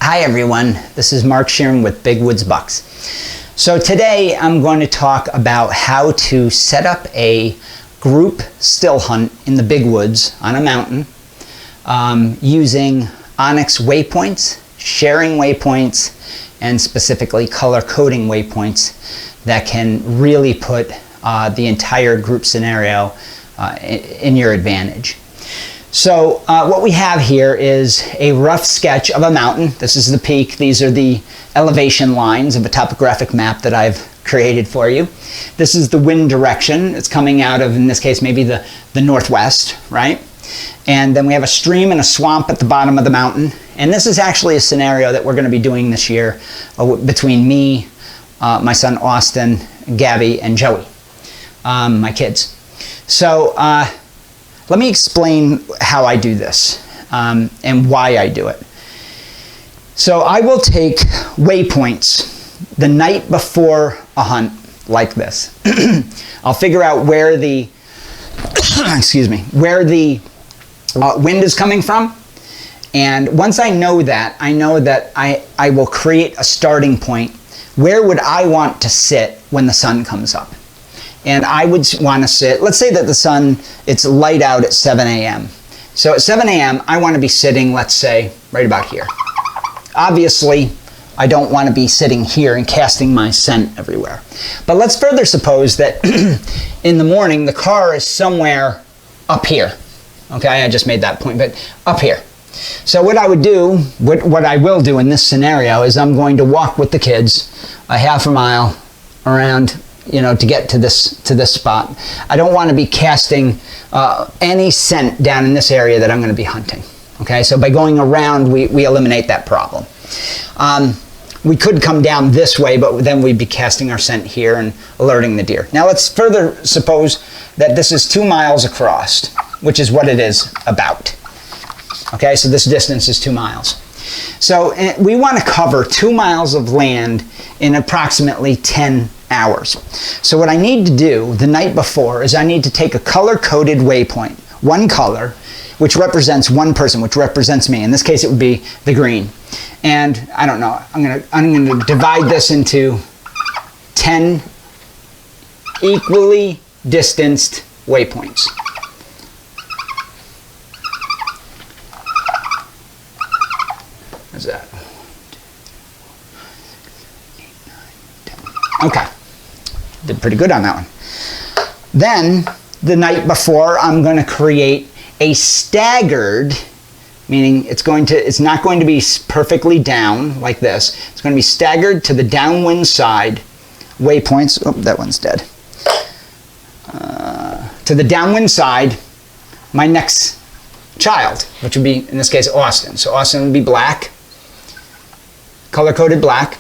Hi everyone, this is Mark Sheeran with Big Woods Bucks. So today I'm going to talk about how to set up a group still hunt in the big woods on a mountain using OnX waypoints, sharing waypoints, and specifically color coding waypoints that can really put the entire group scenario in your advantage. So what we have here is a rough sketch of a mountain. This is the peak. These are the elevation lines of a topographic map that I've created for you. This is the wind direction. It's coming out of, in this case, maybe the northwest, right? And then we have a stream and a swamp at the bottom of the mountain. And this is actually a scenario that we're going to be doing this year between me, my son Austin, Gabby, and Joey, my kids. So let me explain how I do this and why I do it. So I will take waypoints the night before a hunt like this. I'll figure out where the wind is coming from. And once I know that I will create a starting point. Where would I want to sit when the sun comes up? And I would want to sit, let's say that the sun, it's light out at 7 a.m. So at 7 a.m., I want to be sitting, let's say, right about here. Obviously, I don't want to be sitting here and casting my scent everywhere. But let's further suppose that in the morning, the car is somewhere up here. Okay, I just made that point, but up here. So what I would do, what I will do in this scenario is I'm going to walk with the kids a half a mile around, to get to this spot. I don't want to be casting any scent down in this area that I'm going to be hunting. Okay, so by going around, we eliminate that problem. We could come down this way, but then we'd be casting our scent here and alerting the deer. Now let's further suppose that this is 2 miles across, which is what it is about. Okay, so this distance is 2 miles. So we want to cover 2 miles of land in approximately 10 hours. So what I need to do the night before is I need to take a color-coded waypoint, one color, which represents one person, which represents me. In this case, it would be the green. And I don't know, I'm gonna divide this into 10 equally distanced waypoints. What's that? Okay, did pretty good on that one. Then, the night before, I'm going to create a staggered, meaning it's not going to be perfectly down like this. It's going to be staggered to the downwind side waypoints. Oh, that one's dead. To the downwind side, my next child, which would be, in this case, Austin. So Austin would be black, color-coded black,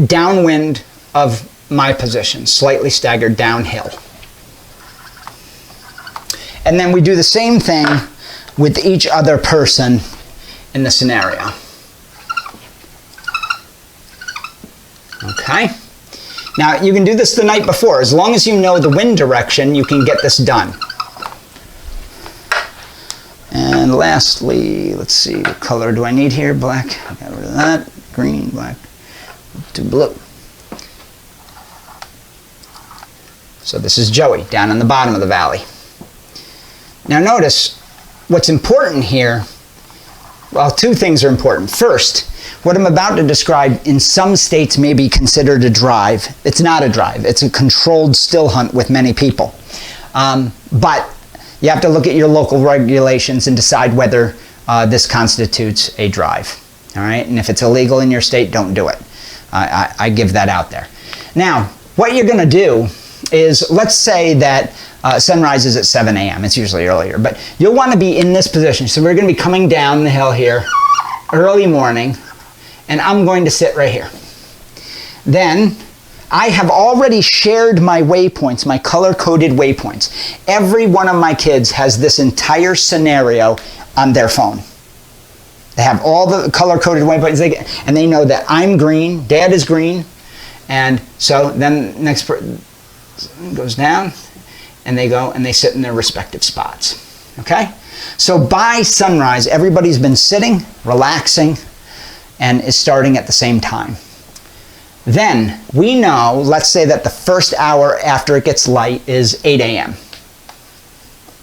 downwind of my position, slightly staggered downhill. And then we do the same thing with each other person in the scenario. Okay? Now, you can do this the night before. As long as you know the wind direction, you can get this done. And lastly, let's see, what color do I need here? Black, I got rid of that. Green, black, to blue. So this is Joey down in the bottom of the valley. Now notice, what's important here, well, two things are important. First, what I'm about to describe in some states may be considered a drive. It's not a drive. It's a controlled still hunt with many people. But you have to look at your local regulations and decide whether this constitutes a drive. All right? And if it's illegal in your state, don't do it. I give that out there. Now, what you're going to do is, let's say that sunrise is at 7 a.m. It's usually earlier, but you'll want to be in this position. So we're going to be coming down the hill here, early morning, and I'm going to sit right here. Then I have already shared my waypoints, my color-coded waypoints. Every one of my kids has this entire scenario on their phone. They have all the color-coded waypoints, and they know that I'm green, Dad is green, and so then next person goes down, and they go and they sit in their respective spots. Okay? So by sunrise, everybody's been sitting, relaxing, and is starting at the same time. Then we know, let's say that the first hour after it gets light is 8 a.m.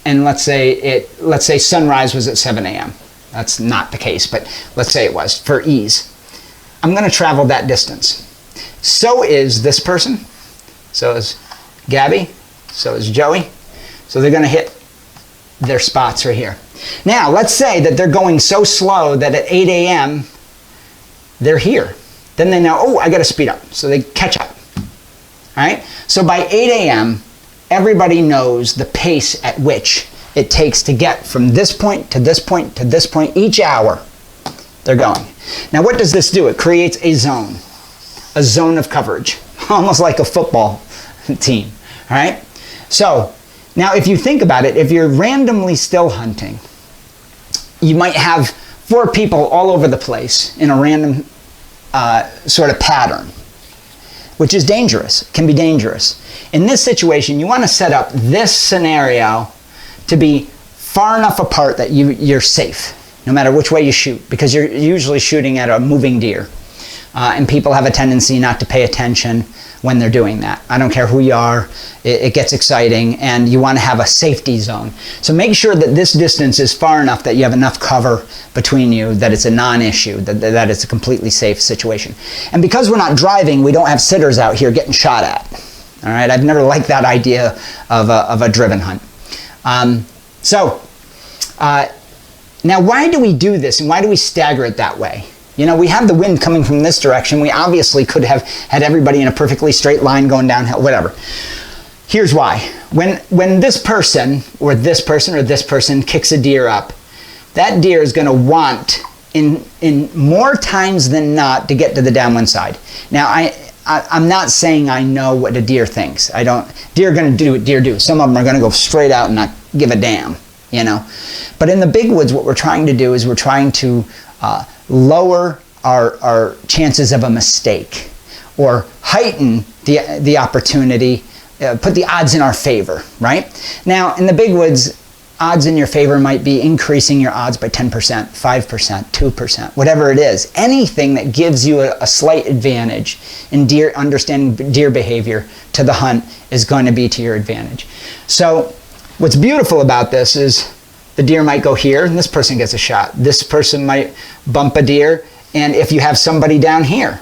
And let's say sunrise was at 7 a.m. That's not the case, but let's say it was for ease. I'm going to travel that distance. So is this person. So is Gabby. So is Joey. So they're going to hit their spots right here. Now, let's say that they're going so slow that at 8 a.m. they're here. Then they know, oh, I got to speed up. So they catch up. All right? So by 8 a.m., everybody knows the pace at which it takes to get from this point to this point to this point each hour they're going. Now, what does this do? It creates a zone of coverage, almost like a football team. All right? So now if you think about it, if you're randomly still hunting, you might have 4 people all over the place in a random sort of pattern, which is dangerous, can be dangerous. In this situation, you want to set up this scenario to be far enough apart that you're safe, no matter which way you shoot, because you're usually shooting at a moving deer. And people have a tendency not to pay attention when they're doing that. I don't care who you are, it gets exciting, and you want to have a safety zone. So make sure that this distance is far enough that you have enough cover between you, that it's a non-issue, that it's a completely safe situation. And because we're not driving, we don't have sitters out here getting shot at. All right, I've never liked that idea of a driven hunt. Now why do we do this, and why do we stagger it that way? You know, we have the wind coming from this direction. We obviously could have had everybody in a perfectly straight line going downhill, whatever. Here's why. When this person or this person or this person kicks a deer up, that deer is going to want, in more times than not, to get to the downwind side. Now, I'm not saying I know what a deer thinks. Deer are going to do what deer do. Some of them are going to go straight out and not give a damn, you know. But in the big woods, what we're trying to do is we're trying to lower our chances of a mistake, or heighten the opportunity, put the odds in our favor, right? Now, in the big woods, odds in your favor might be increasing your odds by 10%, 5%, 2%, whatever it is. Anything that gives you a slight advantage in understanding deer behavior to the hunt is going to be to your advantage. So what's beautiful about this is the deer might go here, and this person gets a shot. This person might bump a deer, and if you have somebody down here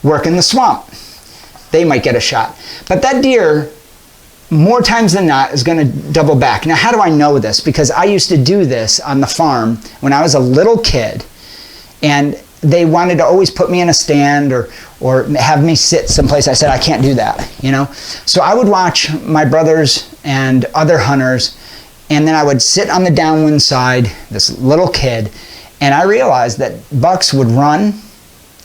working the swamp, they might get a shot. But that deer, more times than not, is going to double back. Now, how do I know this? Because I used to do this on the farm when I was a little kid, and they wanted to always put me in a stand or have me sit someplace. I said, I can't do that, you know? So I would watch my brothers and other hunters, and then I would sit on the downwind side, this little kid, and I realized that bucks would run,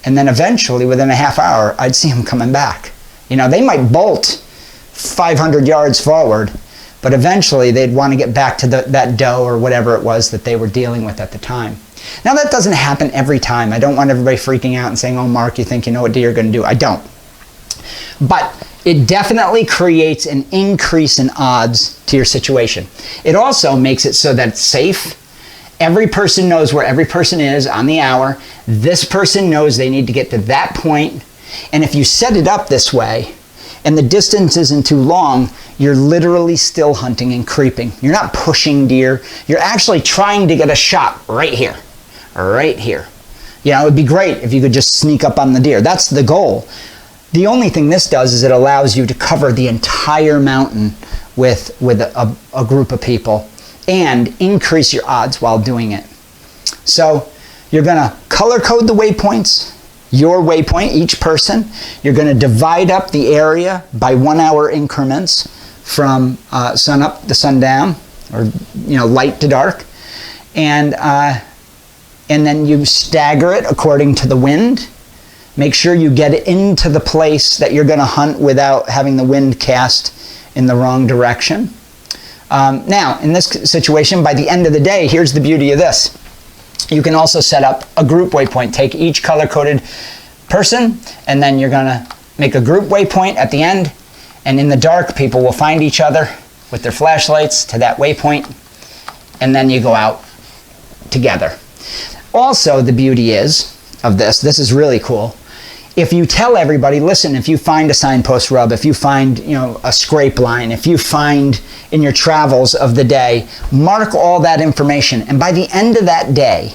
and then eventually, within a half hour, I'd see them coming back. You know, they might bolt 500 yards forward, but eventually they'd want to get back to that doe or whatever it was that they were dealing with at the time. Now, that doesn't happen every time. I don't want everybody freaking out and saying, oh, Mark, you think you know what deer you're going to do. I don't. But it definitely creates an increase in odds to your situation. It also makes it so that it's safe. Every person knows where every person is on the hour. This person knows they need to get to that point. And if you set it up this way, and the distance isn't too long, you're literally still hunting and creeping. You're not pushing deer. You're actually trying to get a shot right here. Right here. You know, it would be great if you could just sneak up on the deer. That's the goal. The only thing this does is it allows you to cover the entire mountain with a group of people and increase your odds while doing it. So you're going to color code the waypoints, your waypoint, each person. You're going to divide up the area by 1 hour increments from sun up to sundown, or light to dark, and then you stagger it according to the wind. Make sure you get it into the place that you're going to hunt without having the wind cast in the wrong direction. Now, in this situation, by the end of the day, here's the beauty of this. You can also set up a group waypoint. Take each color-coded person, and then you're going to make a group waypoint at the end, and in the dark, people will find each other with their flashlights to that waypoint, and then you go out together. Also, the beauty is of this is really cool. If you tell everybody, listen, if you find a signpost rub, if you find, a scrape line, if you find in your travels of the day, mark all that information. And by the end of that day,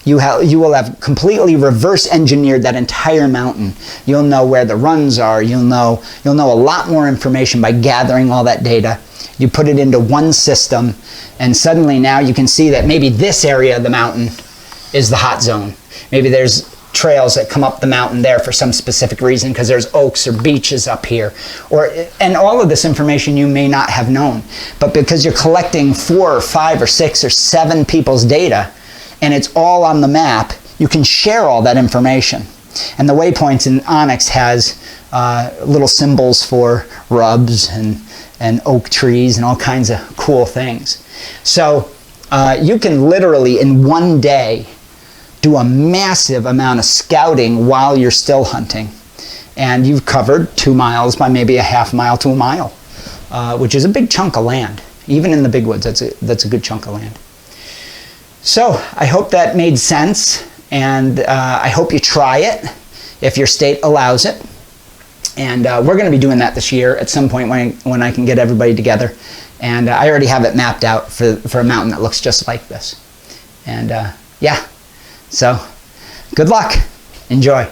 you will have completely reverse engineered that entire mountain. You'll know where the runs are. You'll know a lot more information by gathering all that data. You put it into one system, and suddenly now you can see that maybe this area of the mountain is the hot zone. Maybe there's trails that come up the mountain there for some specific reason because there's oaks or beaches up here, and all of this information you may not have known, but because you're collecting 4 or 5 or 6 or 7 people's data and it's all on the map, you can share all that information. And the waypoints in OnX has little symbols for rubs and oak trees and all kinds of cool things. So you can literally in one day do a massive amount of scouting while you're still hunting. And you've covered 2 miles by maybe a half mile to a mile, which is a big chunk of land. Even in the big woods, that's a good chunk of land. So I hope that made sense, and I hope you try it if your state allows it. And we're going to be doing that this year at some point when I can get everybody together. And I already have it mapped out for a mountain that looks just like this. And yeah, so good luck. Enjoy.